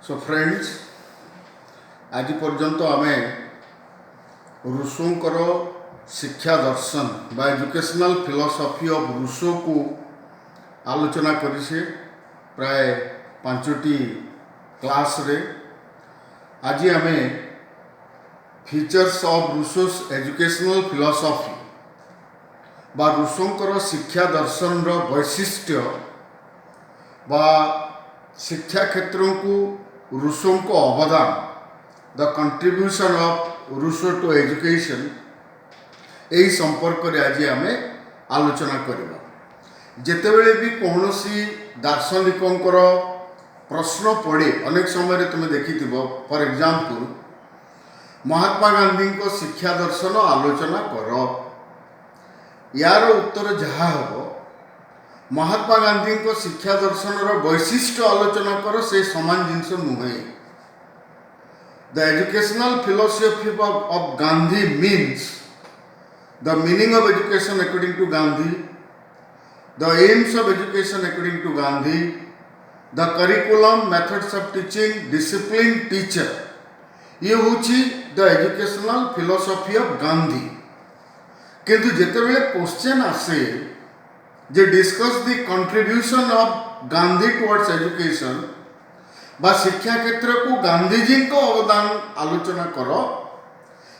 So friends, आज पर्यंत आमे रूसोंकर शिक्षा दर्शन बा एजुकेशनल फिलोसफी ऑफ रूसो को आलोचना करिसे प्राय 5टी क्लास रे। आज आमे features of Rousseau's educational philosophy बा रूसोंकर शिक्षा दर्शन रो वैशिष्ट्य बा शिक्षा क्षेत्र को रूसों को अवदान the contribution of Rousseau to education यही संपर्क रे आज आम आलोचना करवा। जितेबले भी कौन सी दार्शनिकों प्रश्न पड़े अनेक समय तुम देखि फॉर एग्जांपल महात्मा गांधी को शिक्षा दर्शन आलोचना कर, यार उत्तर जहाँ हम महात्मा गांधी को शिक्षा दर्शन वैशिष्ट्य आलोचना कर से समान जिनस नुहे। The educational philosophy of Gandhi means the meaning of education according to Gandhi, the aims of education according to Gandhi, the curriculum methods of teaching, discipline teacher, ये हूँ the educational philosophy of Gandhi. किंतु जितेबले क्वेश्चन आसे जे discuss the contribution of Gandhi towards education बा शिक्षा क्षेत्र को गांधीजी को अवदान आलोचना कर,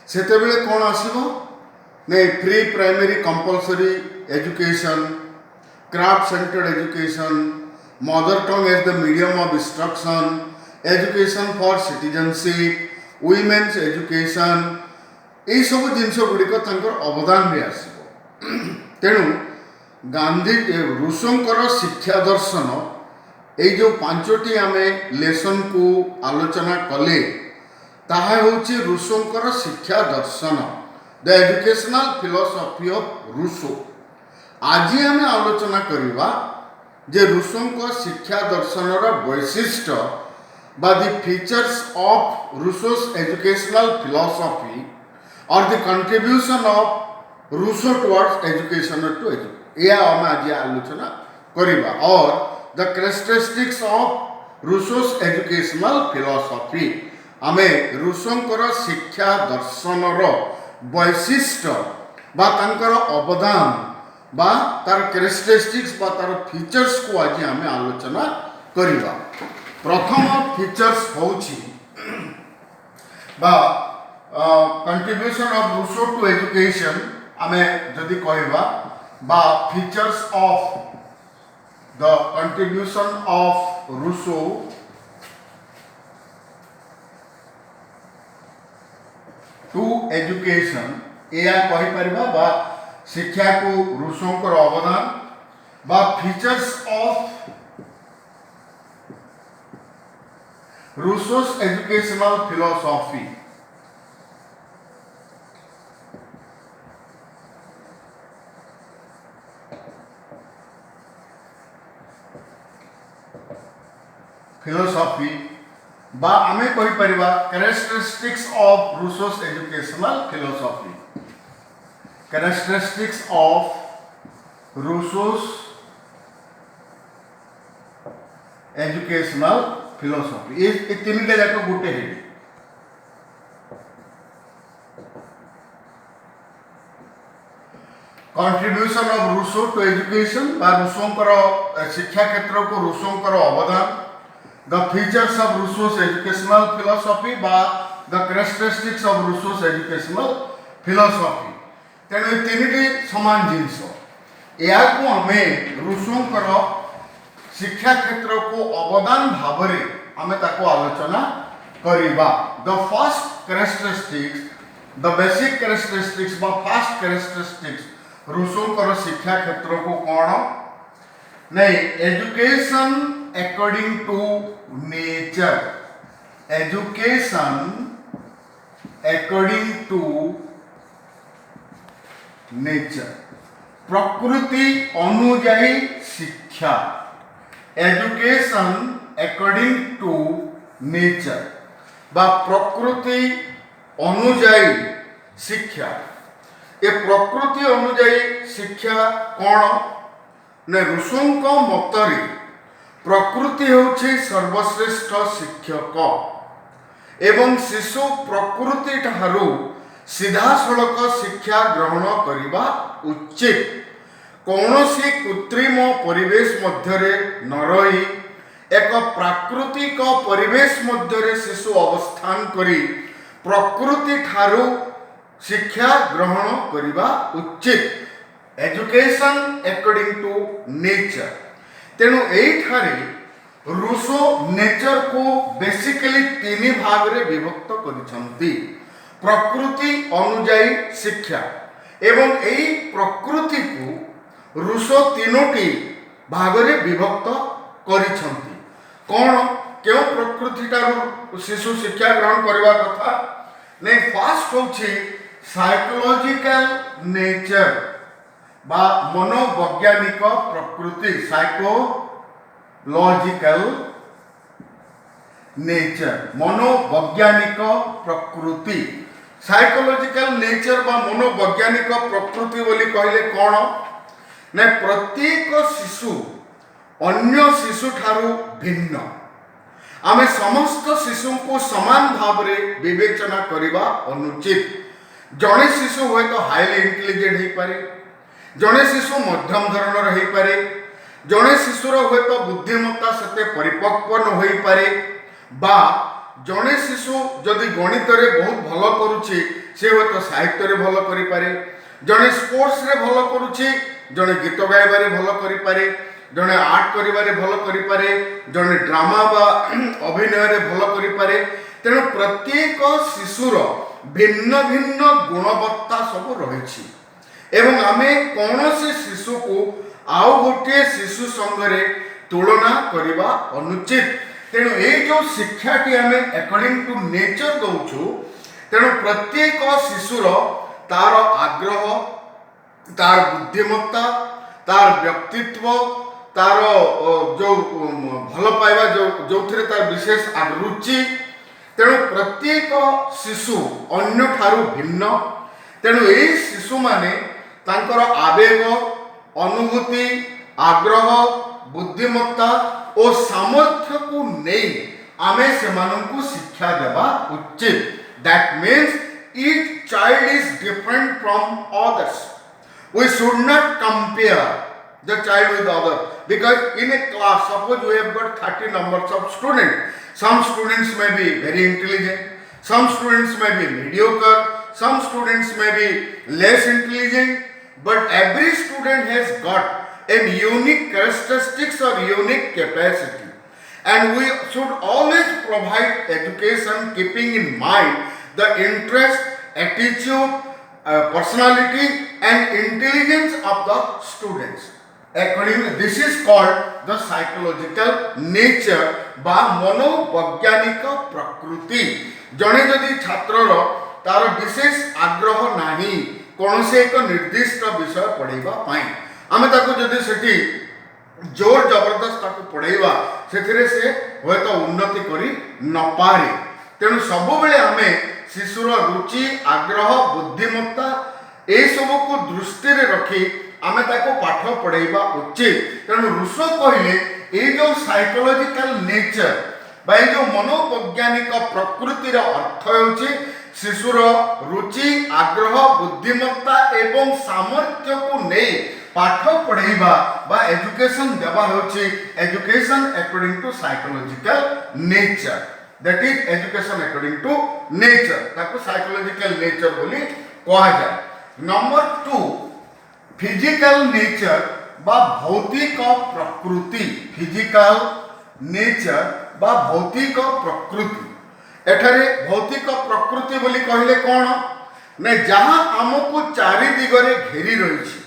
सेतेबेले कौन आसीबो ने pre primary compulsory education, craft centred education, mother tongue as the medium of instruction, education for citizenship, women's education, यही सब जिनस गुड़िक अवदान भी आसीबो। तेणु गांधी रूसोंकर शिक्षा दर्शन ये जो 5टी आमे लेसन को आलोचना कले ताहा होची रूसोंकर शिक्षा दर्शन the educational philosophy of Rousseau. आज आमे आलोचना करिवा जे रूसोंकर शिक्षा दर्शन वैशिष्ट्य बा the features of Rousseau's educational philosophy और the contribution of Rousseau towards education to education, यह आम आज आलोचना करिवा। और the characteristics of Rousseau's educational philosophy, आमे रूसोंकर शिक्षा दर्शन वैशिष्ट्य बा तांकर अवदान बा तार कैरेक्टरिस्टिक्स बा तार फीचर्स को आज आमे आलोचना करिवा। प्रथम फीचर्स होची बा contribution of Rousseau to education, आमे जदि कहबा बा features of the contribution of Rousseau to education, या कहि परिबा बा शिक्षा को रूसोंकर अवदान बा features of Rousseau's educational philosophy. Philosophy बा आमे कहि परिबा characteristics of Rousseau's educational philosophy, characteristics of Rousseau's educational philosophy, ये तीनटा जाक गोटे head. Contribution of Rousseau to education बा रूसोंकर शिक्षा क्षेत्र को रूसोंकर अवदान, the features of Rousseau's educational philosophy बा the characteristics of Rousseau's educational philosophy. तेणु ये तीनटी समान जिनस, या आमे रूसोंकर शिक्षा क्षेत्र को अवदान भाव में आमे ताको आलोचना करिबा। The first characteristics, the basic characteristics बा फर्स्ट कैरेक्टरिस्टिक्स रूसोंकर शिक्षा क्षेत्र को कौन नहीं, education according to nature, education according to nature, प्रकृति अनुଯାयी शिक्षा, एजुकेशन अकॉर्डिंग टू नेचर बा प्रकृति अनुଯାयी शिक्षा। ये प्रकृति अनुଯାयी शिक्षा कौन ने रूसों मतरे प्रकृति होछि सर्वश्रेष्ठ शिक्षक एवं शिशु प्रकृति ठारू सीधा सड़क शिक्षा ग्रहण करने उचित। कौनसी कृत्रिम परिवेश मध्यरे न रही एक प्राकृतिक परिवेश मध्यरे शिशु अवस्थान करी प्रकृति ठारू शिक्षा ग्रहण करने उचित। Education according to nature. तेणु एठारे रूसो नेचर को बेसिकली तीन भाग रे विभक्त करिसंती। प्रकृति अनुଯାयी शिक्षा एवं एई प्रकृति को रूसो तीनोटी भाग रे विभक्त करिसंती। कौन क्यों प्रकृति ठारू शिशु शिक्षा ग्रहण करबा कथा ने फास्ट होछि साइकोलॉजिकल नेचर बा मनोवैज्ञानिक प्रकृति। साइकोलॉजिकल नेचर मनोवैज्ञानिक प्रकृति। साइकोलॉजिकल नेचर बा मनोवैज्ञानिक प्रकृति बोली कहले कौन ने प्रत्येक शिशु अन्य शिशु ठारू भिन्न। आमे समस्त शिशु को समान भाव रे विवेचना करबा अनुचित। जड़े शिशु हुए तो हाईली इंटेलिजेंट हो पारे, जड़े शिशु मध्यम धरणर हो पारे, जड़े शिशुर हुए तो बुद्धिमत्ता सते परिपक्व न हो पारे, बा जड़े शिशु जदि गणित रे बहुत भल करुछि से हुए तो साहित्य रे भल करि पारे, जड़े स्पोर्ट्स रे भल करुछि, जड़े गीत गाइबारे भल करि पारे, जड़े आर्ट करिबारे भल करि पारे, जड़े ड्रामा बा अभिनय रे भल करि पारे। तेणु प्रत्येक शिशुर भिन्न भिन्न गुणवत्ता सब रही एवं आमे कौनसी शिशु को आउ गोटे शिशु संगे तुलना करवा अनुचित। तेणु ये जो शिक्षा टी आमे अकॉर्डिंग टू नेचर दउछु, तेणु प्रत्येक शिशुर तार आग्रह, तार बुद्धिमत्ता, तार व्यक्तित्व, तार जो भल पाइबा जो थे तार विशेष रुचि। तेणु प्रत्येक शिशु अन्य ठारू भिन्न। तेणु यही शिशु माने तांकर आवेग, अनुभूति, आग्रह, बुद्धिमत्ता और सामर्थ्य को नहीं आमे सेमानंकु शिक्षा देवा उचित। That means each child is different from others. We should not compare the child with other, because in a class suppose we have got 30 numbers of students. Some students may be very intelligent, some students may be mediocre, some students may be less intelligent, but every student has got a unique characteristics or unique capacity, and we should always provide education keeping in mind the interest, attitude, personality and intelligence of the students. Accordingly, this is called the psychological nature बा मनोवैज्ञानिक प्रकृति। जड़े जदि छात्रर तार विशेष आग्रह नहीं कौन से एक निर्दिष्ट विषय पढ़ाइबा पाई, आमे ताको जदि सेठी जोर जबरदस्त ताको पढ़ाइबा सेथिरे से होय तो उन्नति करी न पारे। तेणु सबु बेले आमे शिशुर रुचि, आग्रह, बुद्धिमत्ता ए सब को दृष्टि रे रखी आमे ताको पाठ पढ़ाइबा उचित। तेणु रूसो कहले ये जो साइकोलॉजिकल नेचर बा जो मनोवैज्ञानिक प्रकृतिर अर्थ होछि शिशुर रुचि, आग्रह, बुद्धिमत्ता एवं सामर्थ्य को नहीं पाठ पढ़ाइबा बा एजुकेशन देवा होछि education according to psychological nature. That is education according to nature, ताको साइकोलॉजिकल नेचर बोली कहा जाए। नंबर 2 फिजिकल नेचर बा भौतिक प्रकृति। फिजिकल नेचर बा भौतिक प्रकृति। एठारे भौतिक प्रकृति बोली कहले कौन ने जहाँ आमको चारि दिगरे घेरी रही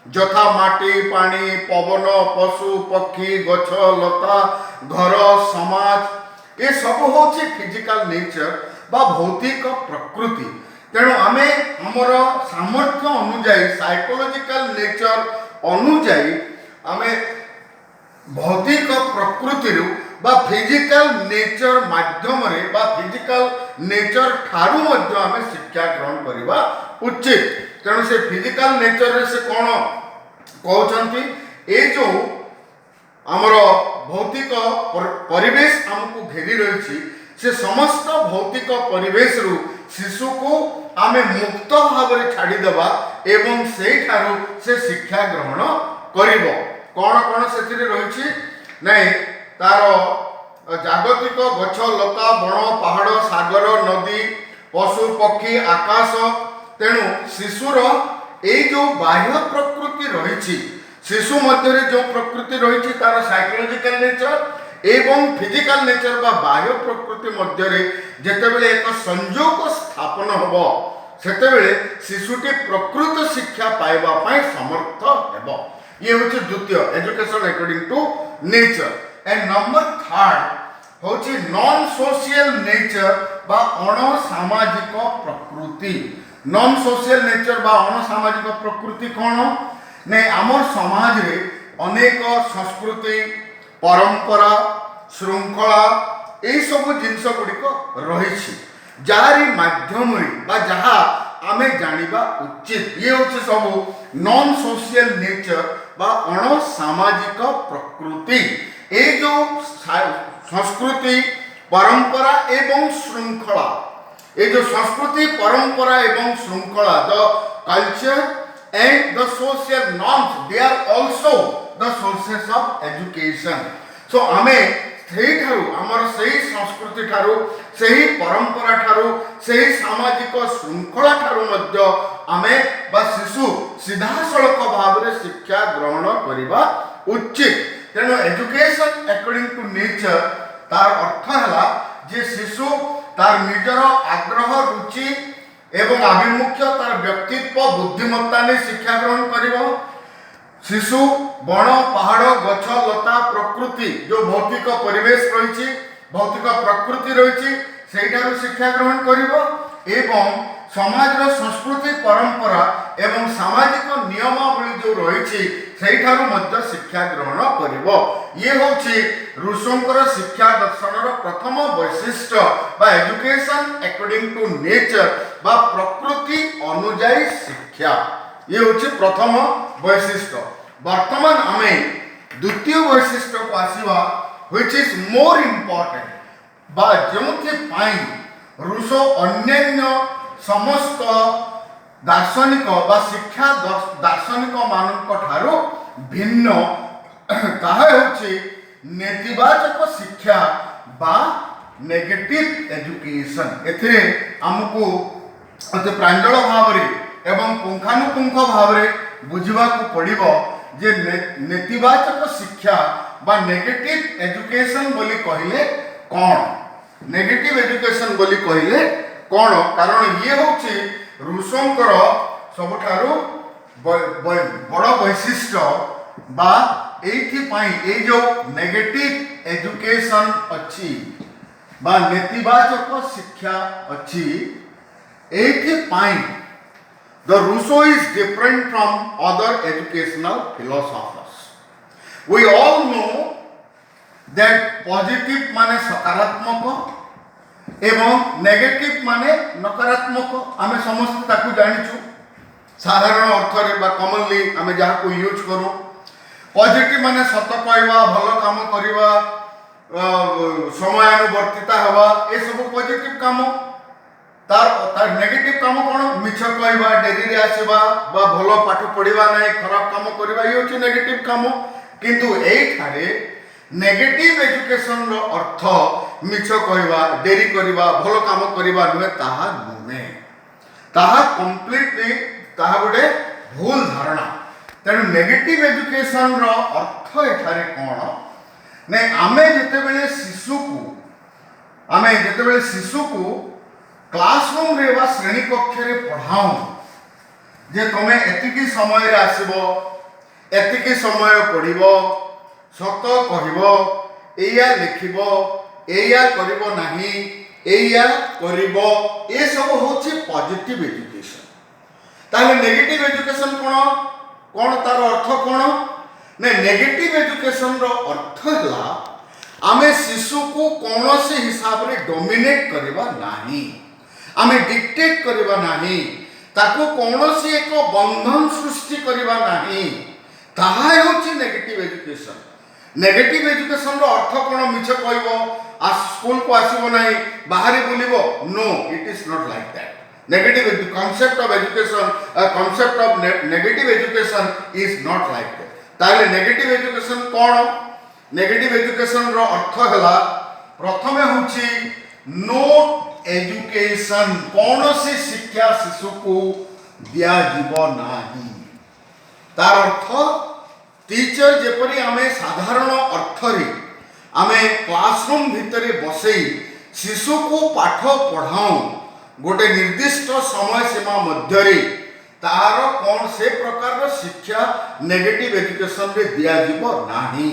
यथा माटी, पानी, पवन, पशु, पक्षी, गछ, लता, घर, समाज ये सब होछि फिजिकल नेचर बा भौतिक प्रकृति। तेणु आमे हमर सामर्थ्य अनुଯାयी साइकोलॉजिकल नेचर अनुଯାयी आमे भौतिक प्रकृति बा फिजिकल नेचर माध्यम रे बा फिजिकल नेचर ठारू मध्य आमे शिक्षा ग्रहण करबा उचित। तेणु से फिजिकल नेचर रे से कोन कहउछंती ए जो आमर भौतिक परिवेश आमको घेरी रही से समस्त भौतिक परिवेश रु शिशु को आमे मुक्त भाव में छाड़ीदेवा एवं से ठारू से शिक्षा ग्रहण करिवो। कौन कौन से रही नहीं तार जागतिक गछ लता बण पहाड़ सागर नदी पशु पक्षी आकाश तेणु शिशुर ये जो बाह्य प्रकृति रही शिशु मध्य जो प्रकृति रही तार साइकोलॉजिकल नेचर एवं फिजिकल नेचर बा बाह्य प्रकृति मध्य जेतेबेले एक संयोग स्थापन होबो सेतेबेले शिशुटी प्रकृत शिक्षा पाइबा पाई समर्थ हेबो। ये होची द्वितीय education according to nature. And number third होची नॉन सोशल नेचर बा अण सामाजिक प्रकृति। नॉन सोशल नेचर बा अण सामाजिक प्रकृति कौन ने आमर समाज रे अनेक संस्कृति परंपरा श्रृंखला ये सब जिनस गुड़िक रही जारी माध्यम बा जहा आमे जानिबा उचित। ये होचे सब नॉन सोशल नेचर बा अण सामाजिक प्रकृति। ये जो संस्कृति परंपरा एवं श्रृंखला ये जो संस्कृति परंपरा एवं श्रृंखला the culture and the social norms they are also the sources of education. So आमे सेही ठारू हमर सेही संस्कृति ठारू सेही परंपरा ठारू सेही सामाजिक श्रृंखला ठारू मध्य आमे बा शिशु सीधा सड़क भाव में शिक्षा ग्रहण करिबा उचित। तेणु एजुकेशन अकॉर्डिंग टू नेचर तार अर्थ है जे शिशु तार निजर आग्रह रुचि एवं आभिमुख्य तार व्यक्तित्व बुद्धिमत्ता ने शिक्षा ग्रहण करिबो। शिशु बण पहाड़ गछ लता प्रकृति जो भौतिक परिवेश रही भौतिक प्रकृति रही सेठारु शिक्षा ग्रहण करिबो एवं समाज संस्कृति परंपरा एवं सामाजिक नियमावली जो रही सेठारु मध्य शिक्षा ग्रहण करिबो। ये होची ऋषिंकर शिक्षा दर्शन प्रथम वैशिष्ट्य बा एजुकेशन अकॉर्डिंग टू नेचर बा प्रकृति अनुଯାयी शिक्षा। ये होची प्रथम वैशिष्ट्य। वर्तमान आमे द्वितीय वैशिष्ट्य को आसीबा व्हिच इज मोर इंपोर्टेंट बा जोथि पाई ऋषो अन्य समस्त दार्शनिक बा शिक्षा दार्शनिक मानक ठारो भिन्न ताहा होची नेतिवाचक शिक्षा बा नेगेटिव एजुकेशन। एथिरे हमको अति प्रांजल भाव रे एवं पुंखानुपुंख भाव रे बुझिबा को पड़िबो जे नेतिवाचक शिक्षा बा नेगेटिव एजुकेशन बोली कहले कौन नेगेटिव एजुकेशन बोली कहले कौन कारण ये होची ऋषिंकर सबठारु बड़ वैशिष्ट्य बा एथि पाई ए जो नेगेटिव एजुकेशन अछि बा नेतिवाचक शिक्षा अछि एथि पाई the Rousseau is different from other educational philosophers. We all know that positive माने सकारात्मक एवं नेगेटिव माने नकारात्मक आमे समस्त ताकू जानिछु साधारण अर्थ रे बा कॉमनली आमे जहा को यूज करू। पॉजिटिव माने सत कहवा भल काम करवा समयानुवर्तिता हवा ए सब पॉजिटिव काम तार नेगेटिव काम कौन मिछ कहवा डेरी रे आसीबा बा भलो पाठ पढ़िबा नै खराब काम करबा ये होची नेगेटिव काम। किंतु एई थारे नेगेटिव एजुकेशन रो अर्थ मिछ कहवा डेरी करबा भलो काम करबा नुहे ताहा नुहे ताहा कंप्लीटली ताहा गोटे भूल धारणा। तेणु नेगेटिव एजुकेशन रो अर्थ एठारे कौन नै आमे जेतेबेले शिशु को क्लासरूम रे बा श्रेणी कक्ष रे पढ़ाऊ जे तमे एतिकी समय रे आसीबो एतिकी समय पढ़िबो सत कहबो एया लिखिबो एया करिबो नाही एया करिबो ए सब होची पॉजिटिव एजुकेशन। ताले नेगेटिव एजुकेशन कोन तार अर्थ कोन ने नेगेटिव एजुकेशन रो अर्थ हला आमे शिशु को कोनोसी हिसाब रे डोमिनेट करबा नाही आमे डिक्टेट करबा नाही ताको कोनोसी एक बंधन सृष्टि करबा नाही ताहा होची नेगेटिव एजुकेशन। नेगेटिव एजुकेशन रो अर्थ कोन मिछ कहबो आ स्कूल को आसीबो नाही बाहरी बुलिबो no it is not like that negative concept of education concept of negative education is not like that ताले नेगेटिव एजुकेशन कोन नेगेटिव एजुकेशन रो अर्थ हला प्रथमे होची नो एजुकेशन कौनसी शिक्षा शिशु को दिया जीव नाही तार अर्थ टीचर जेपरी आमे साधारण अर्थ रे आमे क्लासरूम भितरे बसई शिशु को पाठ पढ़ाऊं गोटे निर्दिष्ट समय सीमा मध्य रे तार कौन से प्रकार शिक्षा नेगेटिव एजुकेशन रे दिया जीव नाही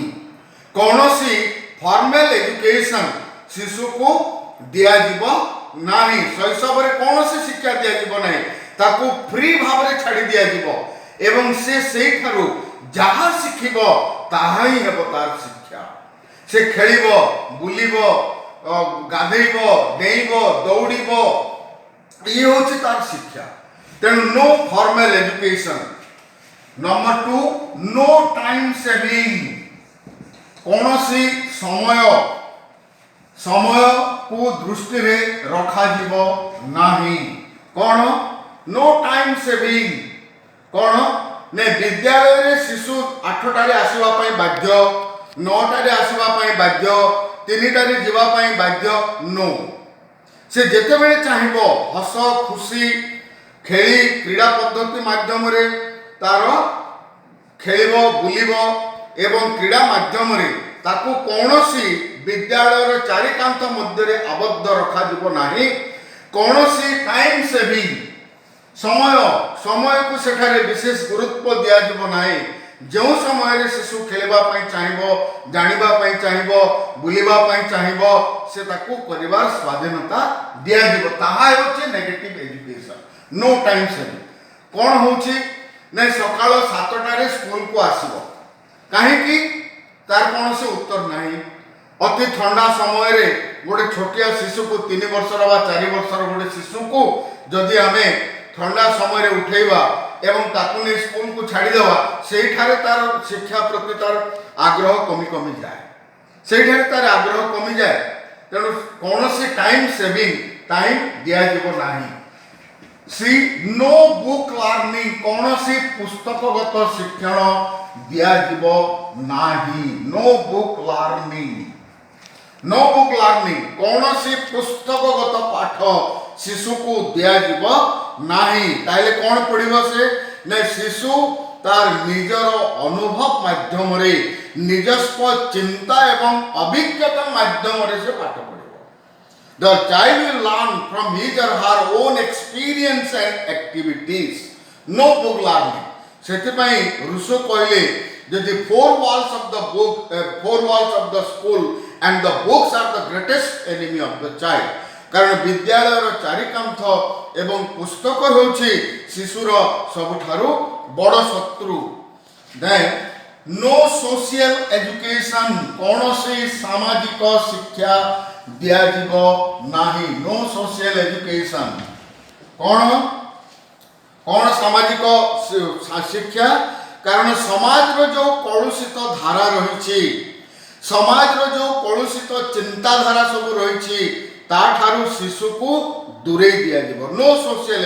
कौनसी फॉर्मल एजुकेशन शिशु को दिया जीव नाही शैशव रे कौनसी शिक्षा दिया जीव नाही ताको फ्री भाव रे छाड़ी दिया जीव एवं से सेई थारु जहाँ शिखिब ताहा ही हेब तार शिक्षा से खेलिब बुलिब गाधेब डेइब दौड़िब ये होची तार शिक्षा तेणु no formal education number 2 no time saving कौनसी समय समय को दृष्टि रे रखा जीव नाही कौन नो टाइम सेविंग कौन ने विद्यालय रे शिशु 8टा रे आसीबा पई बाध्य 9टा रे आसीबा पई बाध्य 3टा रे जीवा पई बाध्य नो से जेते बेले चाहिबो हस खुशी खेली क्रीड़ा पद्धति माध्यम रे तार खेलिबो बुलिबो एवं क्रीड़ा माध्यम रे ताकू कौनसी विद्यालय रे चारिकांत मध्य रे आबद्ध रखा जीवो नाही कौनसी टाइम सेविंग समय समय को सेठारे विशेष गुरुत्व दिया जीव नाही जो समय रे शिशु खेलबा पई चाहिबो जानिबा पई चाहिबो बुलिबा पई चाहिबो से ताकू परिवार स्वाधीनता दिया जीव ताहा होचे negative education no time saving कोन होची नै सकाळ 7टा रे स्कूल को आसीबो काहे कि तार कोन से उत्तर नाही अति ठंडा समय रे गोटे छोटिया शिशु को 3 वर्षर बा 4 वर्षर गोटे शिशु को जदि हमें ठंडा समय रे उठेबा एवं ताकू ने स्कूल को छाड़ी देवा सेही ठारे तार शिक्षा प्रति तार आग्रह कमी कमी जाए सेही ठारे तार आग्रह कमी जाए तेणु कौनसी टाइम सेविंग टाइम दिया जीव नाही सी नो बुक लर्निंग कौनसी पुस्तकगत शिक्षण दिया जीव नाही नो बुक लर्निंग कौनसी पुस्तकगत पाठ शिशु को दिया जीव नाही ताइले कौन पढ़िबो से ने शिशु तार निजर अनुभव माध्यम रे निजस्व चिंता एवं अभिज्ञता माध्यम रे से पाठ पढ़िबो the child will learn from his or her own experience and activities no book learning सेति पई रुसो कहले यदि four walls of the school and the books are the greatest enemy of the child कारण विद्यालय चारिकांथ एवं पुस्तक होछि शिशुर सबुठारु बड़ शत्रु देन नो सोशल एजुकेशन कौनसी सामाजिक शिक्षा दिया जीव नाही नो सोशल एजुकेशन कौन सामाजिक शिक्षा कारण समाज रो जो कलुषित धारा रही समाज रो जो कलुषित चिंताधारा सब रही ताठारु शिशु को दूरे दिया जीव नो सोशल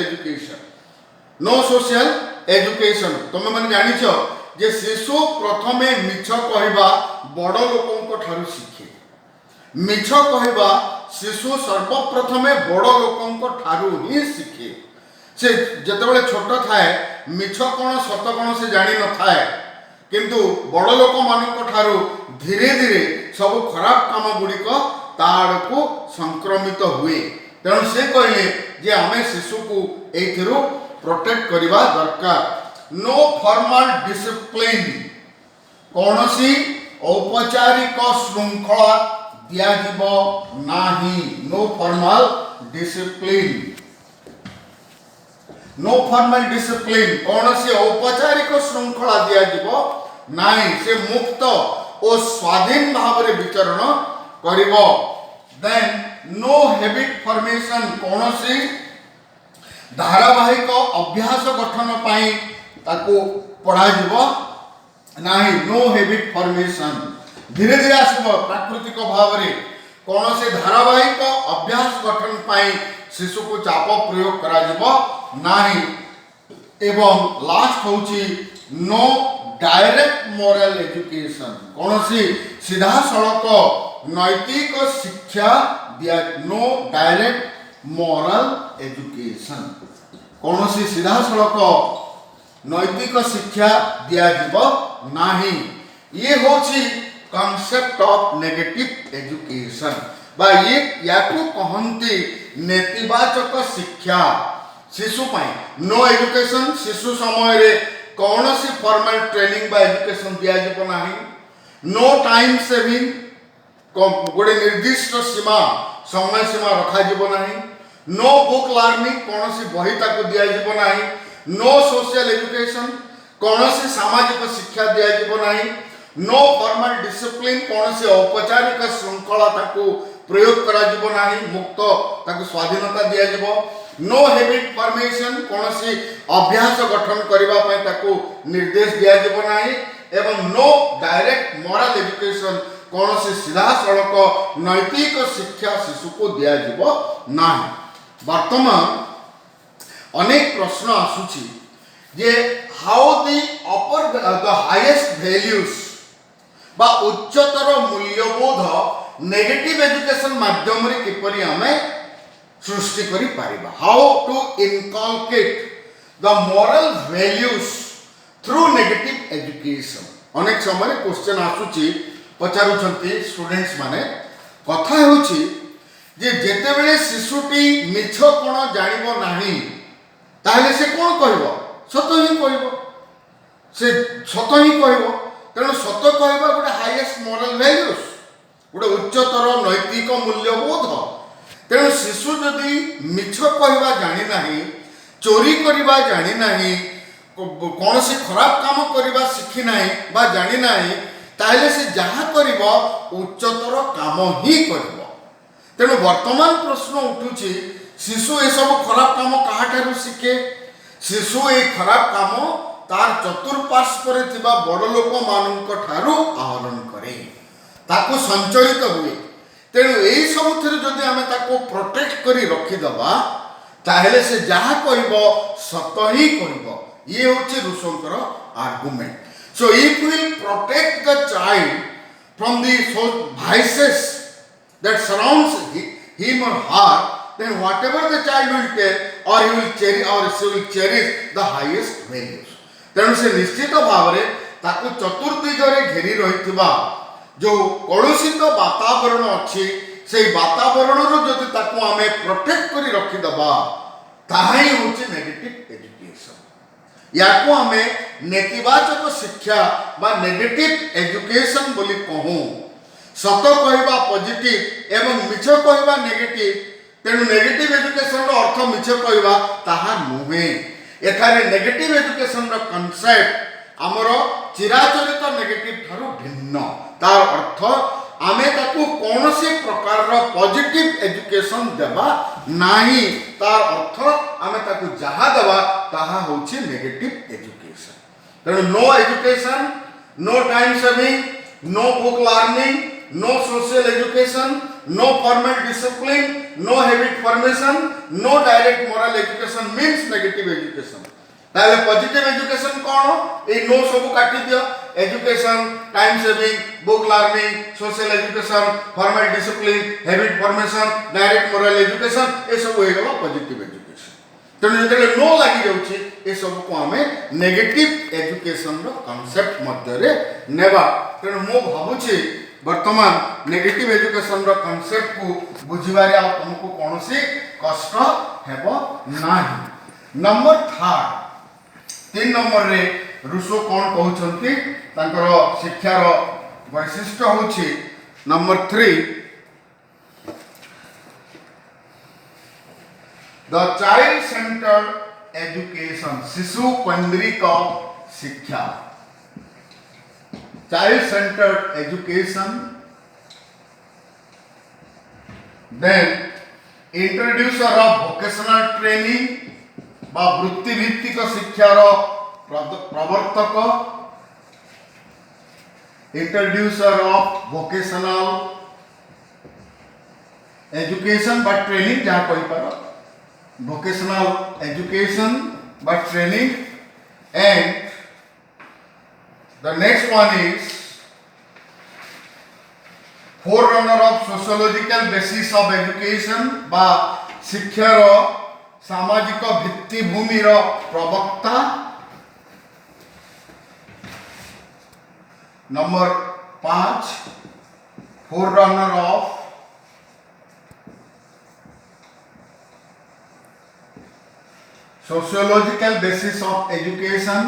एजुकेशन तुम मैंने जानिछ जे शिशु प्रथमे मिछ कहबा बड़ लोकंक ठारु शिखे मिछ कहबा शिशु सर्वप्रथमे बड़ लोकंक ठारु ही शिखे से जेतेबेले छोट थाए मिछ कोन सत कोन से जानि न थाए किंतु बड़ लोक मानक ठारु धीरे धीरे सब खराब काम गुड़िक ताड़ को संक्रमित हुए तेणु से कहले जे आमे शिशु को एथिरु प्रोटेक्ट करबा दरकार नो फॉर्मल डिसिप्लिन कौनसी औपचारिक श्रृंखला दिया जीव नाही नो फॉर्मल डिसिप्लिन कौनसी औपचारिक श्रृंखला दिया जीव नाही से मुक्त और स्वाधीन भाव रे विचरण करिवो देन नो हैबिट फॉर्मेशन कौनसी धारावाहिक अभ्यास गठन पाई ताको पढ़ा जीव नाही नो हैबिट फॉर्मेशन धीरे धीरे आसब प्राकृतिक भाव में कौन से धारावाहिक अभ्यास गठन पाई शिशु को चाप प्रयोग करा नहीं एवं लास्ट होची नो डायरेक्ट मोरल एजुकेशन कौन सी सीधा सड़क नैतिक शिक्षा दिया नो डायरेक्ट मोरल एजुकेशन कौन सी सीधा सड़क नैतिक शिक्षा दिया नहीं ये होची कॉन्सेप्ट ऑफ नेगेटिव एजुकेशन बा ये याकू कहंती नेतिवाचक शिक्षा शिशु पाई नो एजुकेशन शिशु समय रे कौन सी फॉर्मल ट्रेनिंग बा एजुकेशन दिया जब नहीं नो टाइम सेविंग गोटे निर्दिष्ट सीमा समय सीमा रखा जब नहीं नो बुक लर्निंग कौन सी बही ताको दिया जब नहीं नो सोशल एजुकेशन कौन सी सामाजिक शिक्षा दिया जब नहीं नो फॉर्मल डिसिप्लिन कौन से औपचारिक श्रृंखला ताको प्रयोग करा जब नहीं मुक्त ताको स्वाधीनता दिया जब नो हैबिट फॉर्मेशन कौन सी अभ्यास गठन करबा पय ताको निर्देश दिया जब नहीं एवं नो डायरेक्ट मोरल एजुकेशन कौन से सीधा सड़क नैतिक शिक्षा शिशु को दिया जब नहीं वर्तमान अनेक प्रश्न आसुची जे हाउ द हाईएस्ट वैल्यूज बा उच्चतर मूल्यबोध नेगेटिव एजुकेशन माध्यम रे किपरि हमें सृष्टि करि पारिबा how to inculcate the moral values through negative education अनेक समय क्वेश्चन आसुची पचारुछंती स्टूडेंट्स माने कथा होची जे जेते बेले शिशुटी मिछ कोन जानिबो नाही ताले से कोन कहबो सत ही कहबो से सत ही कहबो तेणु सत कहबा गोटे हाईएस्ट मोरल वैल्यूज गोटे उच्चतर नैतिक मूल्यबोध तेणु शिशु जदि मिछ कहबा जानि नाही चोरी करबा जानि नाही कौन सी खराब काम करबा शिखि नाही बा जानि नाही ताले से जहा करबो उच्चतर काम ही करबो तेणु वर्तमान प्रश्न उठुची शिशु ए सब खराब काम कहा ठारू शिखे शिशु ए खराब काम तार चतुर्पार्श्व थिबा बड़ लोक मानक ठारू आहरण करे ताको संचरित हुए तेणु यही सब थी जदि आम ताको प्रोटेक्ट करी रखी दबा ताहेले से जहा कहबो सत ही कहबो ये होची ऋषिकर argument so if we protect the child from the vices that surrounds him or her then whatever the child will tell or he will cherish or she will cherish the highest values तेणु से निश्चित भाव में ताकू चतुर्दिगरे घेरी रही जो कलुषित वातावरण अच्छी से वातावरण जदि ताकू आम प्रोटेक्ट करी रखीदबा ताही होची नेगेटिव एजुकेशन या को आम नेतिवाचक शिक्षा बा नेगेटिव एजुकेशन बोली कहूँ सत कहवा पॉजिटिव एवं मिछ कहवा नेगेटिव तेणु नेगेटिव एजुकेशन अर्थ मिछ कहवा ताहा नुहे एठारे नेगेटिव एजुकेशन कॉन्सेप्ट आमर चिराचरित नेगेटिव ठारू भिन्न तार अर्थ आमे ताकू कौन से प्रकार पॉजिटिव एजुकेशन देबा नाही तार अर्थ आमे ताकू जहा देबा ताहा होची नेगेटिव एजुकेशन तेणु no education no time saving no book learning no social education no formal discipline no habit formation no direct moral education means negative education ताले पॉजिटिव एजुकेशन कौन ए नो सब काटी दियो education time saving book learning social education formal discipline habit formation direct moral education ए सब हो गला पॉजिटिव एजुकेशन तेणु जेते नो लागि जाउची ए सब को हमें नेगेटिव एजुकेशन रो कांसेप्ट मध्य रे नेबा तेणु मो भाबुची वर्तमान नेगेटिव एजुकेशन रो कांसेप्ट को बुझिबारे आ तुमको कोनोसी कष्ट हेबो नाही नंबर 3 नंबर रे रुसो कोन कहउछंती तांकर शिक्षार वैशिष्ट्य होछि number 3 the child centred education शिशु केंद्रित शिक्षा child centered education then introducer of vocational training बा वृत्ति भित्तिक शिक्षार प्रवर्तक इंट्रोड्यूसर ऑफ वोकेशनल एजुकेशन बा ट्रेनिंग जहाँ कही पार vocational education by training, and the next one is forerunner of sociological basis of education बा शिक्षार सामाजिक भित्तिभूमि प्रवक्ता। Number 5 forerunner of sociological basis of education,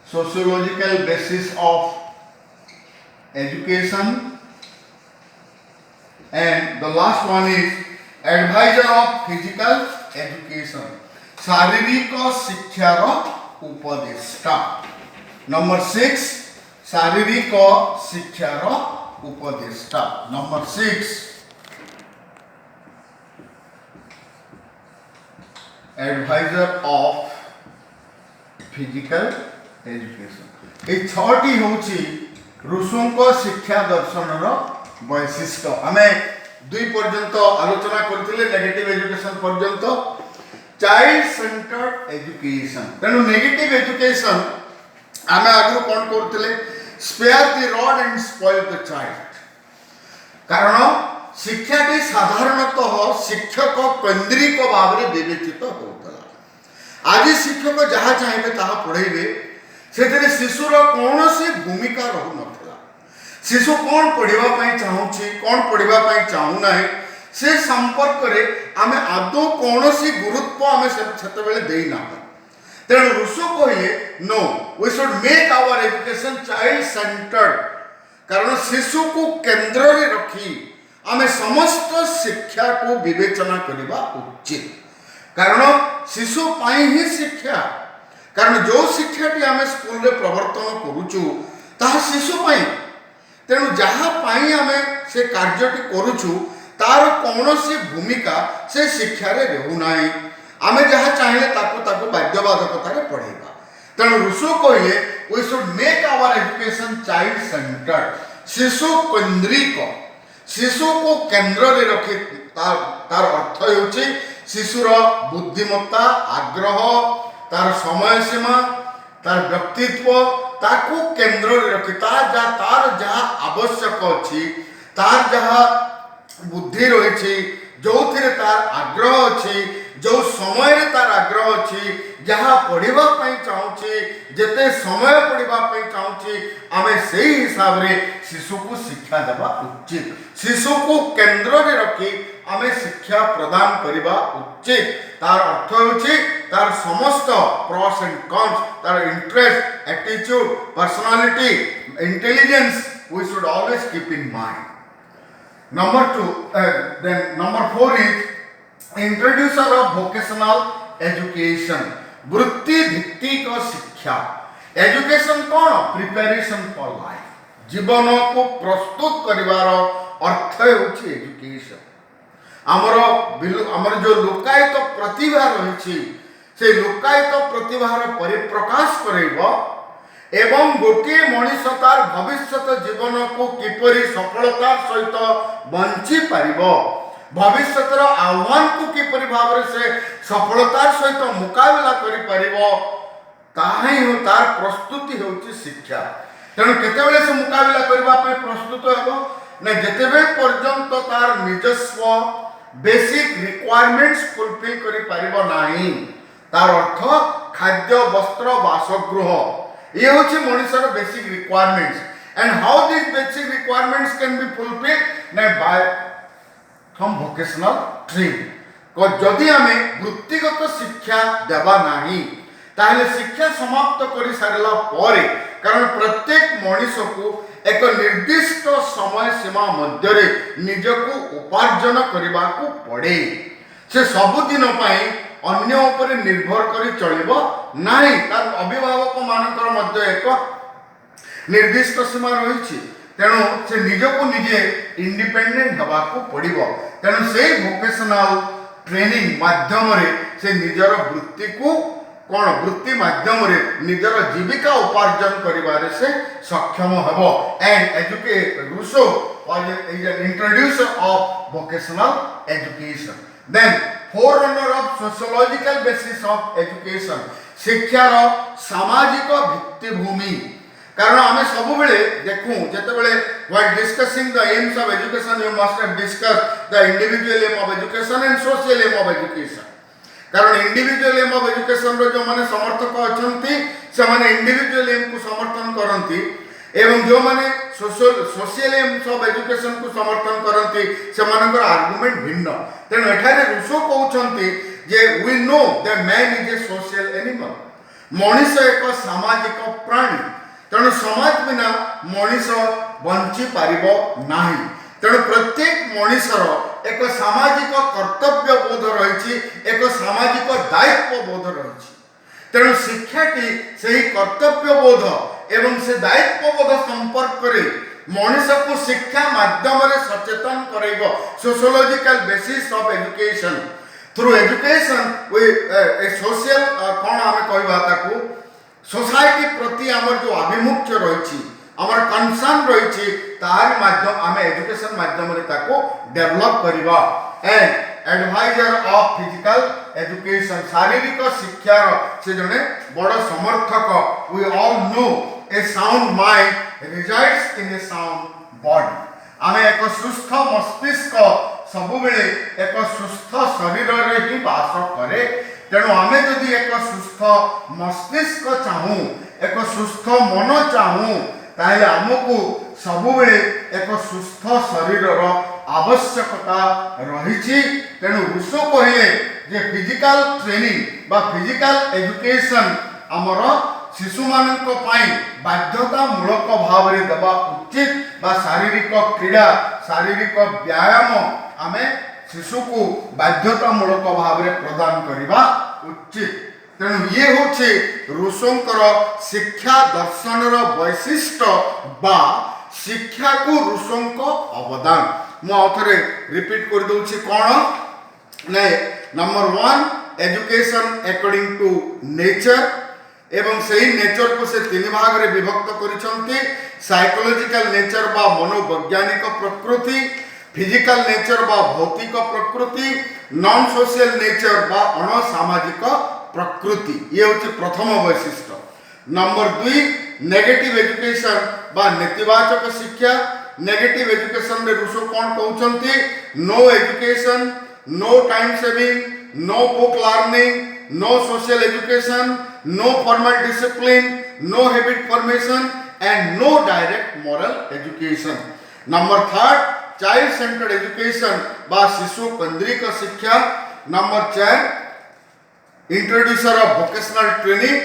sociological basis of education, and the last one is advisor of physical education, शारीरिक शिक्षार उपदेष्टा। Number 6 शारीरिक शिक्षार उपदेष्टा। Number 6 adviser of physical education. ये छटी होची ऋषुंक शिक्षा दर्शन वैशिष्ट्य। आमे 2 पर्यंत आलोचना करथिले नेगेटिव एजुकेशन पर्यंत चाइल्ड सेंटर्ड एजुकेशन। तेणु नेगेटिव एजुकेशन आमे आगु कोन करथिले spare the rod and spoil the child. कारण शिक्षाटी साधारणतः शिक्षक केन्द्रिक भाव में विवेचित होता। आज शिक्षक जहाँ चाहिए ताहा पढ़ेबे से शिशुर कौन सी भूमिका रहू नथला। शिशु कौन पढ़ा चाहूँगी कौन पढ़ा चाहूना से संपर्क में आम आदौ कौन सी गुरुत्व आम से देना। तेणु ऋषु कहले no we should make our education child centred. कारण शिशु को केंद्र में रखी आमे समस्त शिक्षा को विवेचना करवा उचित। कारण शिशु पाई ही शिक्षा। कारण जो शिक्षाटी आमे स्कूल रे प्रवर्तन करूचु ताहा शिशु पाई। तेणु जहाँ पाई आमे से कार्यटी करूचु तार कौनसी भूमिका से शिक्षा रे रहू नाही। आमे जहाँ चाहिए ताको ताको बाध्यबाधकता रे पढ़ेबा। तेणु ऋषु कहले we should make our education child centred. शिशु केंद्रिक। शिशु को केंद्र में रखी तार अर्थ होची शिशुर बुद्धिमत्ता आग्रह तार समय सीमा तार व्यक्तित्व ताकू केंद्र में रखी तार जहाँ आवश्यक अच्छी तार जहाँ बुद्धि रही जो तार आग्रह अच्छी जो समय तार आग्रह अच्छी जहाँ पढ़ाई चाहूँगी जिते समय पढ़ाई चाहूँगी आम से हिसाब से शिशु को शिक्षा देवा उचित। शिशु को केंद्र में रखी आम शिक्षा प्रदान करवा उचित। तार अर्थ होची तार समस्त प्रॉस एंड कॉन्स तार interest attitude personality intelligence we should always keep in mind. Number 2 then number 4 is introducer of vocational education। वृत्ति भित्तिक शिक्षा। एजुकेशन कौन प्रिपेरेशन फॉर लाइफ जीवन को प्रस्तुत करिवार अर्थ होची एजुकेशन। आमर जो लोकायत प्रतिभा रही से लोकायत प्रतिभार परिप्रकाश करेबो एवं गोटे मनीष तार भविष्यत जीवन को किपरि सफलता सहित बंची पारिबो भविष्यतर आह्वान को किपरि भाव से सफलतार सहित मुकाबला करि पारिबो ताही हो तार प्रस्तुति होची शिक्षा। तेणु केतेबेले से मुकाबला करबा पे प्रस्तुत हेबो ना जेतेबे पर्यंत तार निजस्व बेसिक रिक्वायरमेंट्स फुलफिल करि पारिबो नाही। तार अर्थ खाद्य वस्त्र बासगृह ये होची मनुष्यर basic requirements and how this basic requirements can be fulfilled ना बाय फ्रॉम वोकेशनल ट्रेनिंग। को जदि आमे वृत्तिगत शिक्षा देवा नाही ताहले शिक्षा समाप्त कर सारला परे कारण प्रत्येक मनीष को एक निर्दिष्ट समय सीमा मध्य निजको उपार्जन करने को पड़े। से सबुदिन अन्य उपर निर्भर कर चलिब नाही। तार अभिभावक मानकर मध्य एक निर्दिष्ट सीमा रही तेणु से निजको निजे इंडिपेंडेंट हवा को पड़िबो। तेणु से वोकेशनल ट्रेनिंग माध्यम से निजर वृत्ति को कौन वृत्ति माध्यम रे निजर जीविका उपार्जन करिबारे से सक्षम हेबो and educate Rousseau is an introducer of vocational education. Then forerunner of sociological basis of education, शिक्षार सामाजिक भित्तिभूमि। कारण आम सब देखूँ जिते while discussing the aims of education you must have discussed the individual aim of education and social aim of education. कारण individual M of education रो जो माने समर्थक अछंती से माने इंडिविजुअल एम को समर्थन करंती एवं जो माने सोशल एम्स ऑफ एजुकेशन को समर्थन करंती से मानकर आर्गुमेंट भिन्न। तेणु एठारे रूसो कहउछंती जे we know that man is a social animal, मनुष्य एक सामाजिक प्राणी। तेणु समाज बिना मनुष्य बंची पारिबो नाही। तेणु प्रत्येक मनुष्यर एक सामाजिक कर्तव्य बोध रही, एक सामाजिक दायित्व बोध रही। तेणु शिक्षाटी से कर्तव्य बोध एवं से दायित्व बोध संपर्क करे मनुष्य को शिक्षा माध्यम रे सचेतन करेगा। Sociological basis of education through education V A social कौन आम कहवा सोसाइटी प्रति आमर जो आभिमुख्य रही आमर कनसर्न रही तार माध्यम आम एजुकेशन माध्यम रे ताको डेवलप करबा। And adviser of physical education शारीरिक शिक्षार से जने बड़ समर्थक। We all know a sound mind resides in a sound body. आम एक सुस्थ मस्तिष्क सब बेले एक सुस्थ शरीर रे ही वास करे। तेणु आम जदि एक सुस्थ मस्तिष्क चाहूँ एक सुस्थ मन चाहूँ ताहले आमको सब बेले एक सुस्थ शरीर आवश्यकता रही। तेणु रूसो कहले जे फिजिकल ट्रेनिंग बा फिजिकल एजुकेशन आमर शिशु मानक पाई बाध्यतामूलक भाव में देवा उचित बा शारीरिक क्रीड़ा शारीरिक व्यायाम आमे शिशु को बाध्यतामूलक भाव में प्रदान करवा उचित। तेणु ये होचे रूसोंकर शिक्षा दर्शन वैशिष्ट बा शिक्षा को रूसोंक अवदान। मु आउथरे रिपीट कर दूची कौन ने number 1 education according to nature एवं सही नेचर को से तीन भाग रे विभक्त करिसंती। साइकोलॉजिकल नेचर बा मनोवैज्ञानिक प्रकृति, फिजिकल नेचर बा भौतिक प्रकृति, नॉन सोशल नेचर बा अणसामाजिक प्रकृति। ये होची प्रथम वैशिष्ट्य। नंबर 2 नेगेटिव एजुकेशन बा नेतिवाचक शिक्षा। नेगेटिव एजुकेशन रे रूसो कोन कहउचंती no education, no time saving, no book learning, no social education, no formal discipline, no habit formation and no direct moral education. Number 3 child centered education बा शिशु केंद्रिक शिक्षा। Number 4 introducer of vocational training